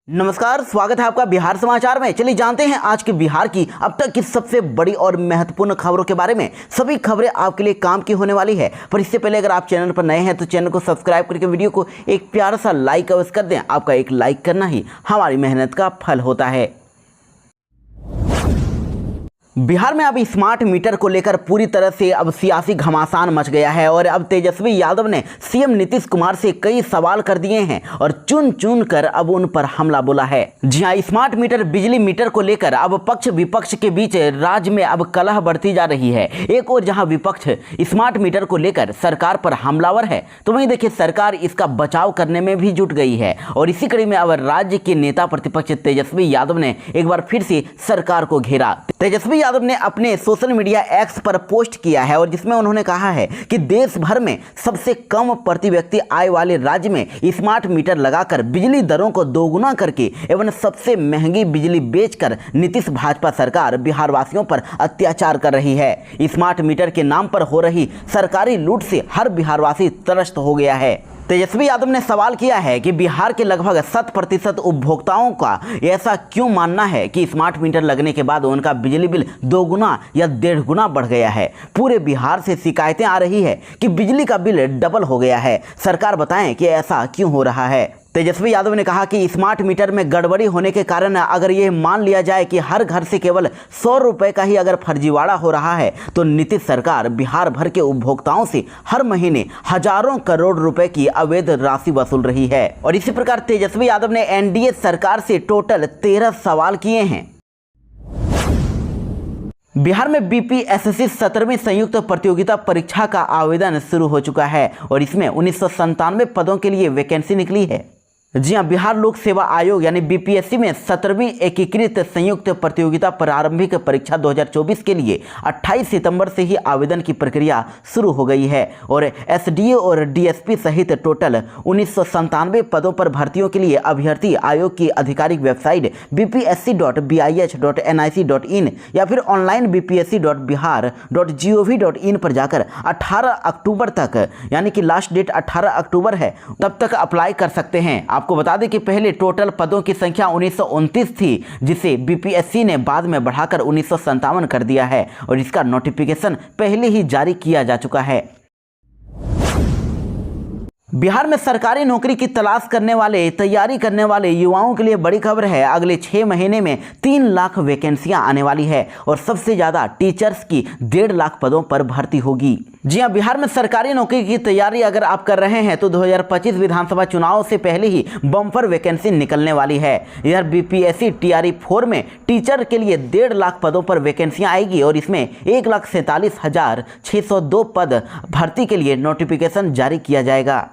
नमस्कार, स्वागत है आपका बिहार समाचार में। चलिए जानते हैं आज के बिहार की अब तक की सबसे बड़ी और महत्वपूर्ण खबरों के बारे में। सभी खबरें आपके लिए काम की होने वाली है, पर इससे पहले अगर आप चैनल पर नए हैं तो चैनल को सब्सक्राइब करके वीडियो को एक प्यारा सा लाइक अवश्य कर दें। आपका एक लाइक करना ही हमारी मेहनत का फल होता है। बिहार में अब स्मार्ट मीटर को लेकर पूरी तरह से अब सियासी घमासान मच गया है और अब तेजस्वी यादव ने सीएम नीतीश कुमार से कई सवाल कर दिए हैं और चुन चुन कर अब उन पर हमला बोला है। जी हां, स्मार्ट मीटर बिजली मीटर को लेकर अब पक्ष विपक्ष के बीच राज्य में अब कलह बढ़ती जा रही है। एक और जहां विपक्ष स्मार्ट मीटर को लेकर सरकार पर हमलावर है, तो वहीं देखिए सरकार इसका बचाव करने में भी जुट गई है। और इसी कड़ी में अब राज्य के नेता प्रतिपक्ष तेजस्वी यादव ने एक बार फिर से सरकार को घेरा। तेजस्वी यादव ने अपने सोशल मीडिया एक्स पर पोस्ट किया है और जिसमें उन्होंने कहा है कि देश भर में सबसे कम प्रति व्यक्ति आय वाले राज्य में स्मार्ट मीटर लगाकर बिजली दरों को दोगुना करके एवं सबसे महंगी बिजली बेचकर नीतीश भाजपा सरकार बिहार वासियों पर अत्याचार कर रही है। स्मार्ट मीटर के नाम पर हो रही सरकारी लूट से हर बिहारवासी त्रस्त हो गया है। तेजस्वी यादव ने सवाल किया है कि बिहार के लगभग 100% उपभोक्ताओं का ऐसा क्यों मानना है कि स्मार्ट मीटर लगने के बाद उनका बिजली बिल 2 गुना या 1.5 गुना बढ़ गया है। पूरे बिहार से शिकायतें आ रही है कि बिजली का बिल डबल हो गया है। सरकार बताएं कि ऐसा क्यों हो रहा है। तेजस्वी यादव ने कहा कि स्मार्ट मीटर में गड़बड़ी होने के कारण अगर ये मान लिया जाए कि हर घर से केवल 100 रुपए का ही अगर फर्जीवाड़ा हो रहा है तो नीतीश सरकार बिहार भर के उपभोक्ताओं से हर महीने हजारों करोड़ रुपए की अवैध राशि वसूल रही है। और इसी प्रकार तेजस्वी यादव ने एनडीए सरकार से टोटल 13 सवाल किए हैं। बिहार में बीपीएससी 17वीं संयुक्त प्रतियोगिता परीक्षा का आवेदन शुरू हो चुका है और इसमें 1997 पदों के लिए वैकेंसी निकली है। जी हां, बिहार लोक सेवा आयोग यानी बीपीएससी में 17वीं एकीकृत संयुक्त प्रतियोगिता प्रारंभिक परीक्षा 2024 के लिए 28 सितंबर से ही आवेदन की प्रक्रिया शुरू हो गई है और एसडीए और डीएसपी सहित टोटल 1997 पदों पर भर्तियों के लिए अभ्यर्थी आयोग की आधिकारिक वेबसाइट bpsc.bih.nic.in या फिर ऑनलाइन bpsc.bihar.gov.in पर जाकर 18 अक्टूबर तक यानी कि लास्ट डेट 18 अक्टूबर है, तब तक अप्लाई कर सकते हैं। आपको बता दें कि पहले टोटल पदों की संख्या 1929 थी, जिसे बीपीएससी ने बाद में बढ़ाकर 1957 कर दिया है और इसका नोटिफिकेशन पहले ही जारी किया जा चुका है। बिहार में सरकारी नौकरी की तलाश करने वाले तैयारी करने वाले युवाओं के लिए बड़ी खबर है। अगले 6 महीने में 3 लाख वैकेंसियां आने वाली है और सबसे ज़्यादा टीचर्स की 1.5 लाख पदों पर भर्ती होगी। जी हां, बिहार में सरकारी नौकरी की तैयारी अगर आप कर रहे हैं तो 2025 विधानसभा चुनाव से पहले ही बम्पर वैकेंसी निकलने वाली है। इधर बीपीएससी टीआरई 4 में टीचर के लिए 1.5 लाख पदों पर वैकेंसियां आएगी और इसमें 1,47,602 पद भर्ती के लिए नोटिफिकेशन जारी किया जाएगा।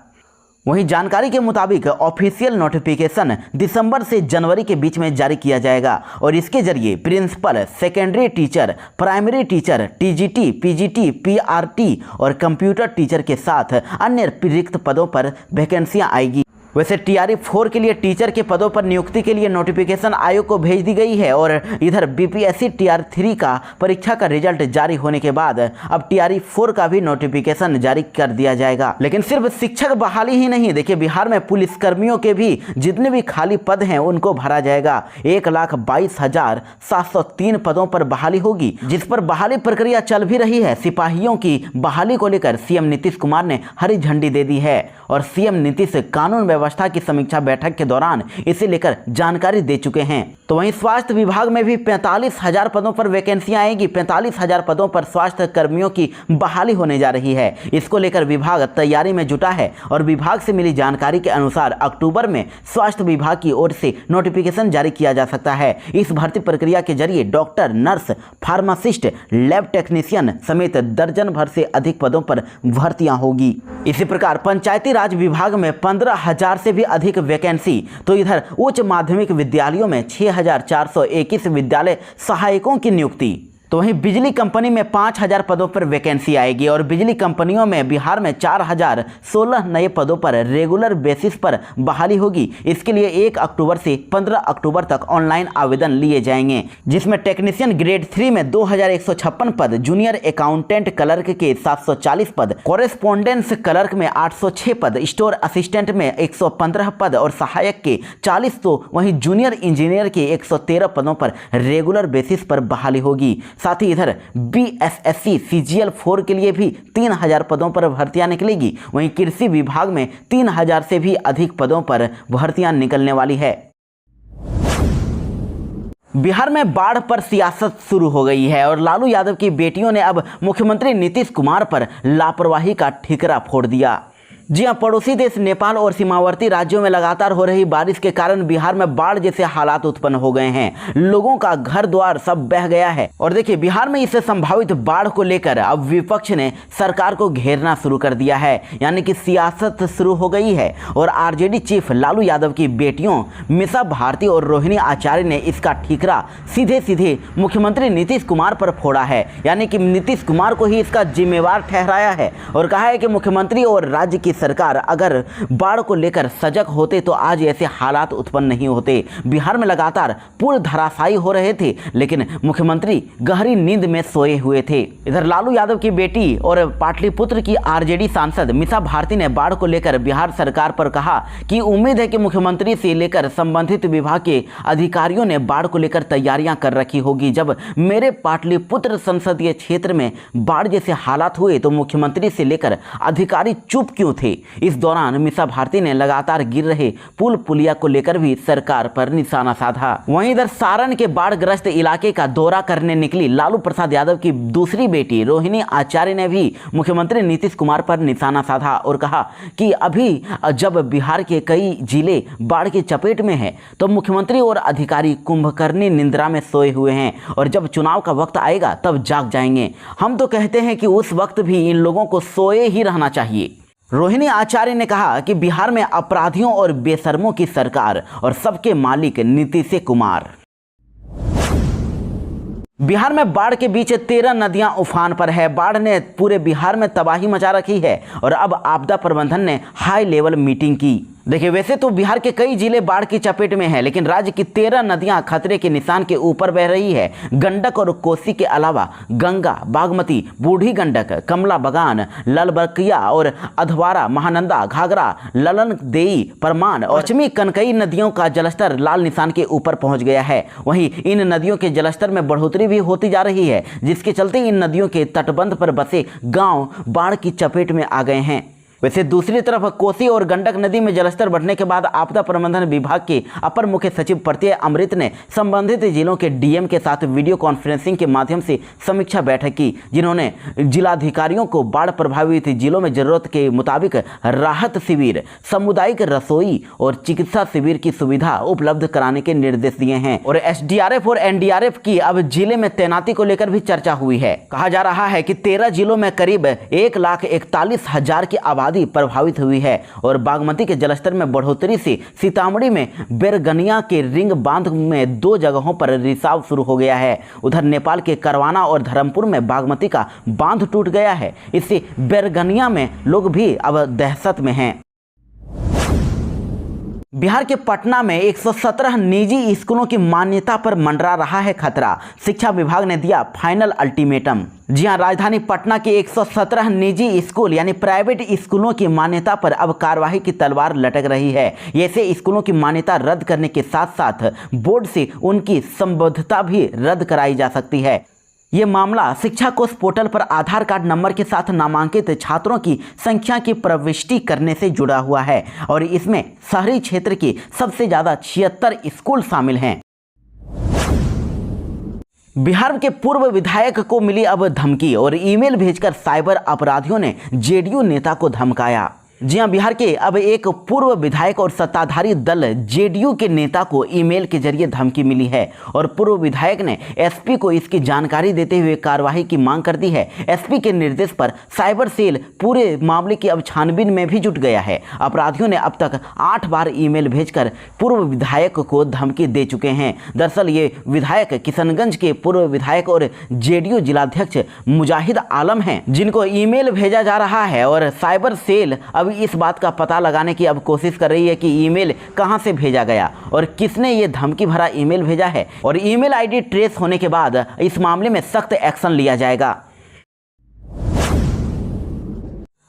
वहीं जानकारी के मुताबिक ऑफिशियल नोटिफिकेशन दिसंबर से जनवरी के बीच में जारी किया जाएगा और इसके जरिए principal, secondary teacher, primary teacher, TGT, PGT, PRT और कंप्यूटर टीचर के साथ अन्य रिक्त पदों पर वैकेंसियां आएगी। वैसे टीआरई 4 के लिए टीचर के पदों पर नियुक्ति के लिए नोटिफिकेशन आयोग को भेज दी गई है और इधर बीपीएससी टीआरई 3 का परीक्षा का रिजल्ट जारी होने के बाद अब टीआरई 4 का भी नोटिफिकेशन जारी कर दिया जाएगा। लेकिन सिर्फ शिक्षक बहाली ही नहीं, देखिए बिहार में पुलिसकर्मियों के भी जितने भी खाली पद हैं उनको भरा जाएगा। 1,22,703 पदों पर बहाली होगी, जिस पर बहाली प्रक्रिया चल भी रही है। सिपाहियों की बहाली को लेकर सीएम नीतीश कुमार ने हरी झंडी दे दी है और सीएम नीतीश कानून व्यवस्था की समीक्षा बैठक के दौरान इसे लेकर जानकारी दे चुके हैं। तो वहीं स्वास्थ्य विभाग में भी 45,000 पदों पर वैकेंसियां आएगी। 45,000 पदों पर स्वास्थ्य कर्मियों की बहाली होने जा रही है। इसको लेकर विभाग तैयारी में जुटा है और विभाग से मिली जानकारी के अनुसार अक्टूबर में स्वास्थ्य विभाग की ओर से नोटिफिकेशन जारी किया जा सकता है। इस भर्ती प्रक्रिया के जरिए doctor, nurse, pharmacist, lab technician समेत दर्जन भर से अधिक पदों पर भर्तियां होगी। इसी प्रकार पंचायती राज विभाग में 15,000 से भी अधिक वैकेंसी। तो इधर उच्च माध्यमिक विद्यालयों में 6,421 विद्यालय सहायकों की नियुक्ति। तो वहीं बिजली कंपनी में 5,000 पदों पर वैकेंसी आएगी और बिजली कंपनियों में बिहार में 4,016 नए पदों पर रेगुलर बेसिस पर बहाली होगी। इसके लिए 1 अक्टूबर से 15 अक्टूबर तक ऑनलाइन आवेदन लिए जाएंगे, जिसमें टेक्नीशियन ग्रेड 3 में 2,156 पद, जूनियर अकाउंटेंट क्लर्क के 740 पद, कॉरेस्पोंडेंस क्लर्क में 806 पद, स्टोर असिस्टेंट में 115 पद और सहायक के 40, तो वहीं जूनियर इंजीनियर के 113 पदों पर रेगुलर बेसिस पर बहाली होगी। साथ ही इधर BSSC CGL 4 के लिए भी 3,000 पदों पर भर्तियां निकलेगी। वहीं कृषि विभाग में 3,000 से भी अधिक पदों पर भर्तियां निकलने वाली है। बिहार में बाढ़ पर सियासत शुरू हो गई है और लालू यादव की बेटियों ने अब मुख्यमंत्री नीतीश कुमार पर लापरवाही का ठिकरा फोड़ दिया। जी हां, पड़ोसी देश नेपाल और सीमावर्ती राज्यों में लगातार हो रही बारिश के कारण बिहार में बाढ़ जैसे हालात उत्पन्न हो गए हैं। लोगों का घर द्वार सब बह गया है और देखिए, बिहार में इससे संभावित बाढ़ को लेकर अब विपक्ष ने सरकार को घेरना शुरू कर दिया है, यानी कि सियासत शुरू हो गई है। और आरजेडी चीफ लालू यादव की बेटियों मीसा भारती और रोहिणी आचार्य ने इसका ठीकरा सीधे सीधे मुख्यमंत्री नीतीश कुमार पर फोड़ा है, यानी कि नीतीश कुमार को ही इसका जिम्मेवार ठहराया है और कहा है कि मुख्यमंत्री और राज्य की सरकार अगर बाढ़ को लेकर सजग होते तो आज ऐसे हालात उत्पन्न नहीं होते। बिहार में लगातार पुल धराशायी हो रहे थे, लेकिन मुख्यमंत्री गहरी नींद में सोए हुए थे। इधर लालू यादव की बेटी और पाटलिपुत्र की आरजेडी सांसद मीसा भारती ने बाढ़ को लेकर बिहार सरकार पर कहा कि उम्मीद है कि मुख्यमंत्री से लेकर संबंधित विभाग के अधिकारियों ने बाढ़ को लेकर तैयारियां कर रखी होगी। जब मेरे पाटलिपुत्र संसदीय क्षेत्र में बाढ़ जैसे हालात हुए तो मुख्यमंत्री से लेकर अधिकारी चुप क्यों थे? इस दौरान मीसा भारती ने लगातार गिर रहे पुल पुलिया को लेकर भी सरकार पर निशाना साधा। वहीं इधर सारण के बाढ़ग्रस्त इलाके का दौरा करने निकली लालू प्रसाद यादव की दूसरी बेटी रोहिणी आचार्य ने भी मुख्यमंत्री नीतीश कुमार पर निशाना साधा और कहा कि अभी जब बिहार के कई जिले बाढ़ की चपेट में है तो मुख्यमंत्री और अधिकारी कुंभकर्णी निंद्रा में सोए हुए हैं और जब चुनाव का वक्त आएगा तब जाग जाएंगे। हम तो कहते हैं कि उस वक्त भी इन लोगों को सोए ही रहना चाहिए। रोहिणी आचार्य ने कहा कि बिहार में अपराधियों और बेशर्मों की सरकार और सबके मालिक नीतीश कुमार। बिहार में बाढ़ के बीच 13 नदियां उफान पर है। बाढ़ ने पूरे बिहार में तबाही मचा रखी है और अब आपदा प्रबंधन ने हाई लेवल मीटिंग की। देखिए, वैसे तो बिहार के कई जिले बाढ़ की चपेट में हैं, लेकिन राज्य की 13 नदियां खतरे के निशान के ऊपर बह रही है। गंडक और कोसी के अलावा गंगा, बागमती, बूढ़ी गंडक, कमला बगान, ललबकिया और अधवारा, महानंदा, घाघरा, ललन देई, परमान और पश्चिमी कनकई नदियों का जलस्तर लाल निशान के ऊपर पहुंच गया है। वहीं इन नदियों के जलस्तर में बढ़ोतरी भी होती जा रही है, जिसके चलते इन नदियों के तटबंध पर बसे गाँव बाढ़ की चपेट में आ गए हैं। वैसे दूसरी तरफ कोसी और गंडक नदी में जलस्तर बढ़ने के बाद आपदा प्रबंधन विभाग के अपर मुख्य सचिव प्रत्यय अमृत ने संबंधित जिलों के डीएम के साथ वीडियो कॉन्फ्रेंसिंग के माध्यम से समीक्षा बैठक की, जिन्होंने जिलाधिकारियों को बाढ़ प्रभावित जिलों में जरूरत के मुताबिक राहत शिविर, सामुदायिक रसोई और चिकित्सा शिविर की सुविधा उपलब्ध कराने के निर्देश दिए हैं। और एसडीआरएफ और एनडीआरएफ की अब जिले में तैनाती को लेकर भी चर्चा हुई है। कहा जा रहा है कि 13 जिलों में करीब 1,41,000 की आबादी प्रभावित हुई है और बागमती के जलस्तर में बढ़ोतरी से सीतामढ़ी में बेरगनिया के रिंग बांध में 2 जगहों पर रिसाव शुरू हो गया है। उधर नेपाल के करवाना और धर्मपुर में बागमती का बांध टूट गया है। इससे बेरगनिया में लोग भी अब दहशत में हैं। बिहार के पटना में 117 निजी स्कूलों की मान्यता पर मंडरा रहा है खतरा। शिक्षा विभाग ने दिया फाइनल अल्टीमेटम। जी हां, राजधानी पटना के 117 निजी स्कूल यानी प्राइवेट स्कूलों की मान्यता पर अब कार्रवाई की तलवार लटक रही है। ऐसे स्कूलों की मान्यता रद्द करने के साथ साथ बोर्ड से उनकी संबद्धता भी रद्द कराई जा सकती है। ये मामला शिक्षा कोष पोर्टल पर आधार कार्ड नंबर के साथ नामांकित छात्रों की संख्या की प्रविष्टि करने से जुड़ा हुआ है और इसमें शहरी क्षेत्र के सबसे ज्यादा 76 स्कूल शामिल हैं। बिहार के पूर्व विधायक को मिली अब धमकी और ईमेल भेजकर साइबर अपराधियों ने जेडीयू नेता को धमकाया। जी हां, बिहार के अब एक पूर्व विधायक और सत्ताधारी दल जेडीयू के नेता को ईमेल के जरिए धमकी मिली है और पूर्व विधायक ने एसपी को इसकी जानकारी देते हुए कार्रवाई की मांग कर दी है। एसपी के निर्देश पर साइबर सेल पूरे मामले की अब छानबीन में भी जुट गया है। अपराधियों ने अब तक 8 बार ईमेल भेजकर पूर्व विधायक को धमकी दे चुके हैं। दरअसल ये विधायक किशनगंज के पूर्व विधायक और जेडीयू जिलाध्यक्ष मुजाहिद आलम हैं, जिनको ईमेल भेजा जा रहा है और साइबर सेल अब इस बात का पता लगाने की अब कोशिश कर रही है कि ईमेल कहां से भेजा गया और किसने ये धमकी भरा ईमेल भेजा है, और ईमेल आईडी ट्रेस होने के बाद इस मामले में सख्त एक्शन लिया जाएगा।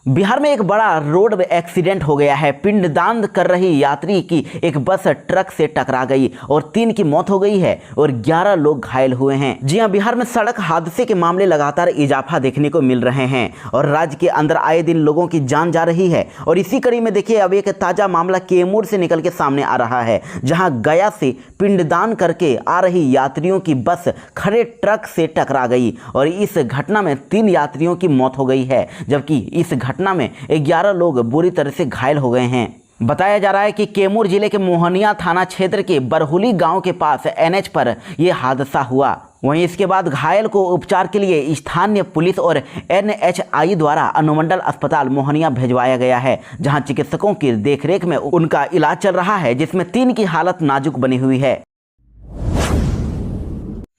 बिहार में एक बड़ा रोड एक्सीडेंट हो गया है। पिंडदान कर रही यात्री की एक बस ट्रक से टकरा गई और 3 की मौत हो गई है और 11 लोग घायल हुए हैं। जी हां, बिहार में सड़क हादसे के मामले लगातार इजाफा देखने को मिल रहे हैं और राज्य के अंदर आए दिन लोगों की जान जा रही है। और इसी कड़ी में देखिए, अब एक ताजा मामला कैमूर से निकल के सामने आ रहा है, जहां गया से पिंडदान करके आ रही यात्रियों की बस खड़े ट्रक से टकरा गई और इस घटना में 3 यात्रियों की मौत हो गई है, जबकि इस घटना में 11 लोग बुरी तरह से घायल हो गए हैं। बताया जा रहा है कि कैमूर जिले के मोहनिया थाना क्षेत्र के बरहुली गांव के पास एनएच पर यह हादसा हुआ। वहीं इसके बाद घायल को उपचार के लिए स्थानीय पुलिस और एनएचआई द्वारा अनुमंडल अस्पताल मोहनिया भिजवाया गया है, जहां चिकित्सकों की देखरेख में उनका इलाज चल रहा है, जिसमें 3 की हालत नाजुक बनी हुई है।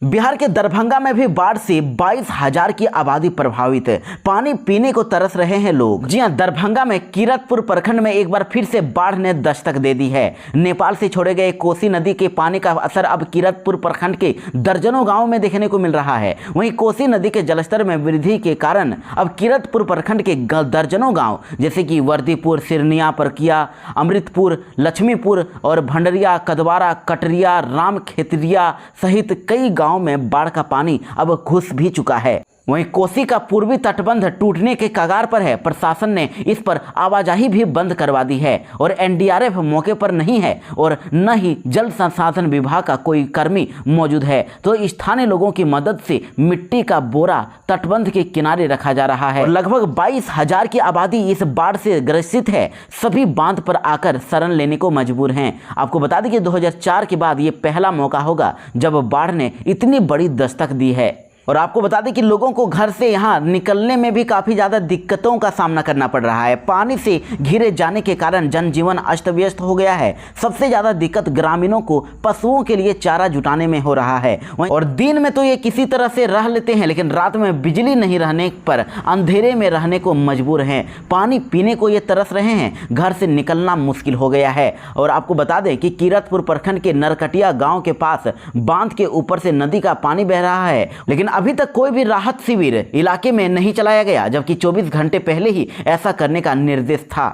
बिहार के दरभंगा में भी बाढ़ से 22,000 की आबादी प्रभावित। पानी पीने को तरस रहे हैं लोग। जी हां, दरभंगा में किरतपुर प्रखंड में एक बार फिर से बाढ़ ने दस्तक दे दी है। नेपाल से छोड़े गए कोसी नदी के पानी का असर अब किरतपुर प्रखंड के दर्जनों गांवों में देखने को मिल रहा है। वहीं कोसी नदी के जलस्तर में वृद्धि के कारण अब किरतपुर प्रखंड के दर्जनों गाँव जैसे कि वर्दीपुर, सिरनिया, परकिया, अमृतपुर, लक्ष्मीपुर और भंडरिया, कदवारा, कटरिया, रामखेतरिया सहित कई गाँव में बाढ़ का पानी अब घुस भी चुका है। वहीं कोसी का पूर्वी तटबंध टूटने के कगार पर है। प्रशासन ने इस पर आवाजाही भी बंद करवा दी है और एनडीआरएफ मौके पर नहीं है और न ही जल संसाधन विभाग का कोई कर्मी मौजूद है, तो स्थानीय लोगों की मदद से मिट्टी का बोरा तटबंध के किनारे रखा जा रहा है। लगभग 22,000 की आबादी इस बाढ़ से ग्रसित है। सभी बांध पर आकर शरण लेने को मजबूर हैं। आपको बता दें कि 2004 के बाद ये पहला मौका होगा जब बाढ़ ने इतनी बड़ी दस्तक दी है। और आपको बता दें कि लोगों को घर से यहाँ निकलने में भी काफ़ी ज़्यादा दिक्कतों का सामना करना पड़ रहा है। पानी से घिरे जाने के कारण जनजीवन अस्त व्यस्त हो गया है। सबसे ज़्यादा दिक्कत ग्रामीणों को पशुओं के लिए चारा जुटाने में हो रहा है। और दिन में तो ये किसी तरह से रह लेते हैं, लेकिन रात में बिजली नहीं रहने पर अंधेरे में रहने को मजबूर हैं। पानी पीने को ये तरस रहे हैं, घर से निकलना मुश्किल हो गया है। और आपको बता दें कि किरतपुर प्रखंड के नरकटिया गाँव के पास बांध के ऊपर से नदी का पानी बह रहा है, लेकिन अभी तक कोई भी राहत शिविर इलाके में नहीं चलाया गया, जबकि 24 घंटे पहले ही ऐसा करने का निर्देश था।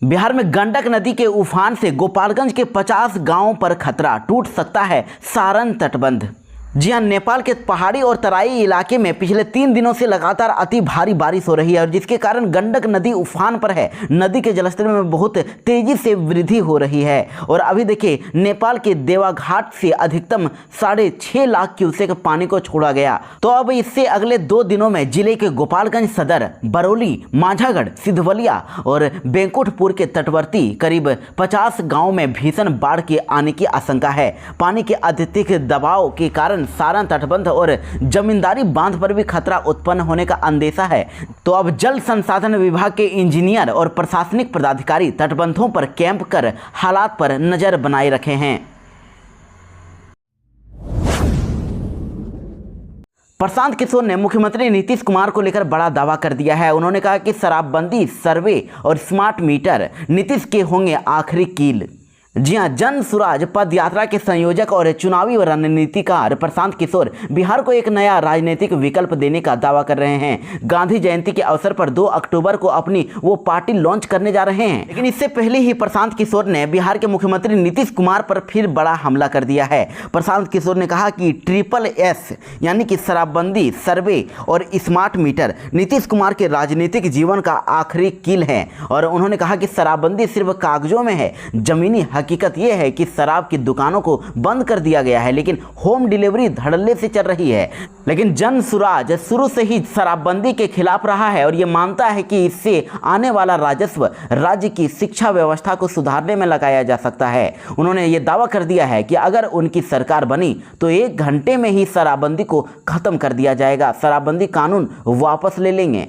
बिहार में गंडक नदी के उफान से गोपालगंज के 50 गांवों पर खतरा, टूट सकता है सारण तटबंध। जी हां, नेपाल के पहाड़ी और तराई इलाके में पिछले 3 दिनों से लगातार अति भारी बारिश हो रही है और जिसके कारण गंडक नदी उफान पर है। नदी के जलस्तर में बहुत तेजी से वृद्धि हो रही है और अभी देखिए, नेपाल के देवाघाट से अधिकतम 6.5 लाख क्यूसेक पानी को छोड़ा गया। तो अब इससे अगले 2 दिनों में जिले के गोपालगंज सदर, बरौली, माझागढ़, सिधवलिया और बेंकुटपुर के तटवर्ती करीब 50 गाँव में भीषण बाढ़ के आने की आशंका है। पानी के अत्यधिक दबाव के कारण सारण तटबंध और जमींदारी बांध पर भी खतरा उत्पन्न होने का अंदेशा है। तो अब जल संसाधन विभाग के इंजीनियर और प्रशासनिक पदाधिकारी तटबंधों पर कैंप कर हालात पर नजर बनाए रखे हैं। प्रशांत किशोर ने मुख्यमंत्री नीतीश कुमार को लेकर बड़ा दावा कर दिया है। उन्होंने कहा कि शराबबंदी, सर्वे और स्मार्ट मीटर नीतीश के होंगे आखिरी कील। जी हां, जन सुराज पद यात्रा के संयोजक और चुनावी रणनीतिकार प्रशांत किशोर बिहार को एक नया राजनीतिक विकल्प देने का दावा कर रहे हैं। गांधी जयंती के अवसर पर 2 अक्टूबर को अपनी वो पार्टी लॉन्च करने जा रहे हैं, लेकिन इससे पहले ही प्रशांत किशोर ने बिहार के मुख्यमंत्री नीतीश कुमार पर फिर बड़ा हमला कर दिया है। प्रशांत किशोर ने कहा कि SSS यानी कि शराबबंदी, सर्वे और स्मार्ट मीटर नीतीश कुमार के राजनीतिक जीवन का आखिरी कील है और उन्होंने कहा कि शराबबंदी सिर्फ कागजों में है, जमीनी हकीकत यह है कि शराब की दुकानों को बंद कर दिया गया है, लेकिन होम डिलीवरी धड़ल्ले से चल रही है। लेकिन जन सुराज शुरू से ही शराबबंदी के खिलाफ रहा है और ये मानता है कि इससे आने वाला राजस्व राज्य की शिक्षा व्यवस्था को सुधारने में लगाया जा सकता है। उन्होंने ये दावा कर दिया है कि अगर उनकी सरकार बनी तो 1 घंटे में ही शराबबंदी को खत्म कर दिया जाएगा, शराबबंदी कानून वापस ले लेंगे।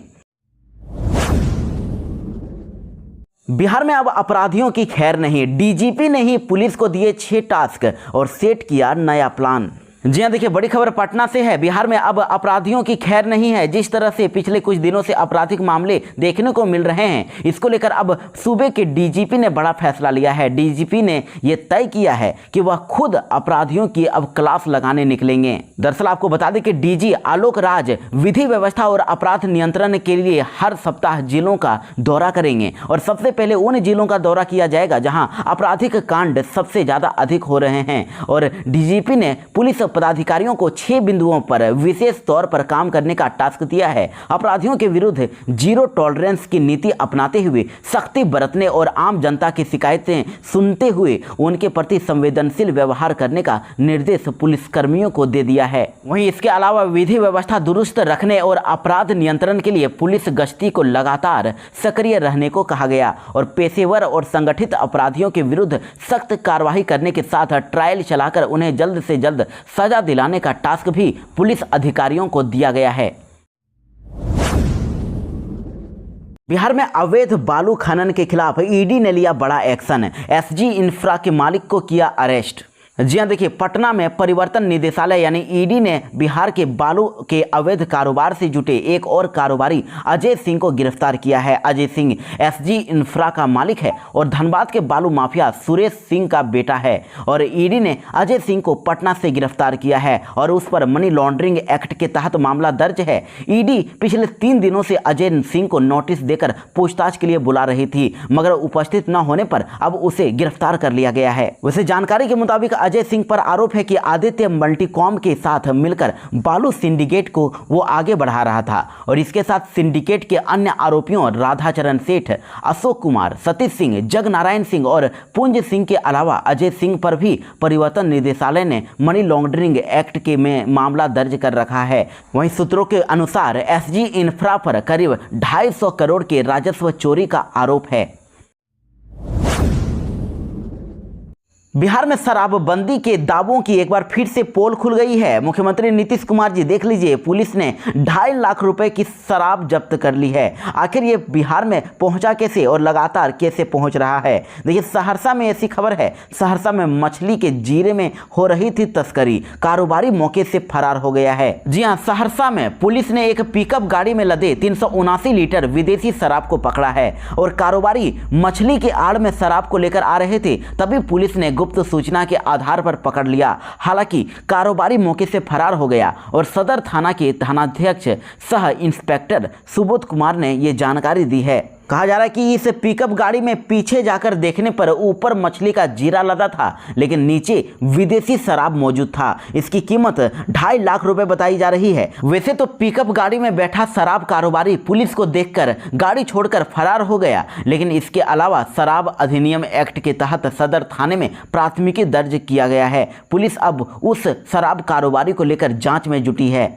बिहार में अब अपराधियों की खैर नहीं, डीजीपी ने ही पुलिस को दिए 6 टास्क और सेट किया नया प्लान। जी हाँ, देखिए बड़ी खबर पटना से है। बिहार में अब अपराधियों की खैर नहीं है। जिस तरह से पिछले कुछ दिनों से आपराधिक मामले देखने को मिल रहे हैं, इसको लेकर अब सूबे के डीजीपी ने बड़ा फैसला लिया है। डीजीपी ने यह तय किया है कि वह खुद अपराधियों की अब क्लास लगाने निकलेंगे। दरअसल आपको बता दें कि डीजी आलोक राज विधि व्यवस्था और अपराध नियंत्रण के लिए हर सप्ताह जिलों का दौरा करेंगे और सबसे पहले उन जिलों का दौरा किया जाएगा जहां आपराधिक कांड सबसे ज्यादा अधिक हो रहे हैं। और डीजीपी ने पुलिस पदाधिकारियों को 6 बिंदुओं पर विशेष तौर पर काम करने का टास्क दिया है। अपराधियों के विरुद्ध जीरो टॉलरेंस की नीति अपनाते हुए सख्ती बरतने और आम जनता की शिकायतें सुनते हुए उनके प्रति संवेदनशील व्यवहार करने का निर्देश पुलिसकर्मियों को दे दिया है। वहीं इसके अलावा विधि व्यवस्था दुरुस्त रखने और अपराध नियंत्रण के लिए पुलिस गश्ती को लगातार सक्रिय रहने को कहा गया और पेशेवर और संगठित अपराधियों के विरुद्ध सख्त कार्रवाई करने के साथ ट्रायल चलाकर उन्हें जल्द से जल्द सजा दिलाने का टास्क भी पुलिस अधिकारियों को दिया गया है। बिहार में अवैध बालू खनन के खिलाफ ईडी ने लिया बड़ा एक्शन। एसजी इंफ्रा के मालिक को किया अरेस्ट। जी हाँ, देखिए पटना में परिवर्तन निदेशालय यानी ईडी ने बिहार के बालू के अवैध कारोबार से जुटे एक और कारोबारी अजय सिंह को गिरफ्तार किया है। अजय सिंह एसजी इंफ्रा का मालिक है और धनबाद के बालू माफिया सुरेश सिंह का बेटा है और ईडी ने अजय सिंह को पटना से गिरफ्तार किया है और उस पर मनी लॉन्ड्रिंग एक्ट के तहत मामला दर्ज है। ईडी पिछले 3 दिनों से अजय सिंह को नोटिस देकर पूछताछ के लिए बुला रही थी, मगर उपस्थित न होने पर अब उसे गिरफ्तार कर लिया गया है। वैसे जानकारी के मुताबिक अजय सिंह पर आरोप है कि आदित्य मल्टीकॉम के साथ मिलकर बालू सिंडिकेट को वो आगे बढ़ा रहा था और इसके साथ सिंडिकेट के अन्य आरोपियों राधाचरण सेठ, अशोक कुमार, सतीश सिंह, जगनारायण सिंह और पुंज सिंह के अलावा अजय सिंह पर भी परिवर्तन निदेशालय ने मनी लॉन्ड्रिंग एक्ट के में मामला दर्ज कर रखा है। वहीं सूत्रों के अनुसार एसजी इंफ्रा पर करीब 250 करोड़ के राजस्व चोरी का आरोप है। बिहार में शराबबंदी के दावों की एक बार फिर से पोल खुल गई है। मुख्यमंत्री नीतीश कुमार जी देख लीजिए, पुलिस ने 2.5 लाख रुपए की शराब जब्त कर ली है। आखिर ये बिहार में पहुंचा कैसे और लगातार कैसे पहुंच रहा है? देखिए सहरसा में ऐसी खबर है, सहरसा में मछली के जीरे में हो रही थी तस्करी, कारोबारी मौके से फरार हो गया है। जी हाँ, सहरसा में पुलिस ने एक पिकअप गाड़ी में लदे 379 लीटर विदेशी शराब को पकड़ा है और कारोबारी मछली के आड़ में शराब को लेकर आ रहे थे, तभी पुलिस ने गुप्त सूचना के आधार पर पकड़ लिया। हालांकि कारोबारी मौके से फरार हो गया और सदर थाना के थानाध्यक्ष सह इंस्पेक्टर सुबोध कुमार ने यह जानकारी दी है। कहा जा रहा है कि इस पिकअप गाड़ी में पीछे जाकर देखने पर ऊपर मछली का जीरा लदा था, लेकिन नीचे विदेशी शराब मौजूद था। इसकी कीमत 2.5 लाख रुपए बताई जा रही है। वैसे तो पिकअप गाड़ी में बैठा शराब कारोबारी पुलिस को देखकर गाड़ी छोड़कर फरार हो गया, लेकिन इसके अलावा शराब अधिनियम एक्ट के तहत सदर थाने में प्राथमिकी दर्ज किया गया है। पुलिस अब उस शराब कारोबारी को लेकर जांच में जुटी है।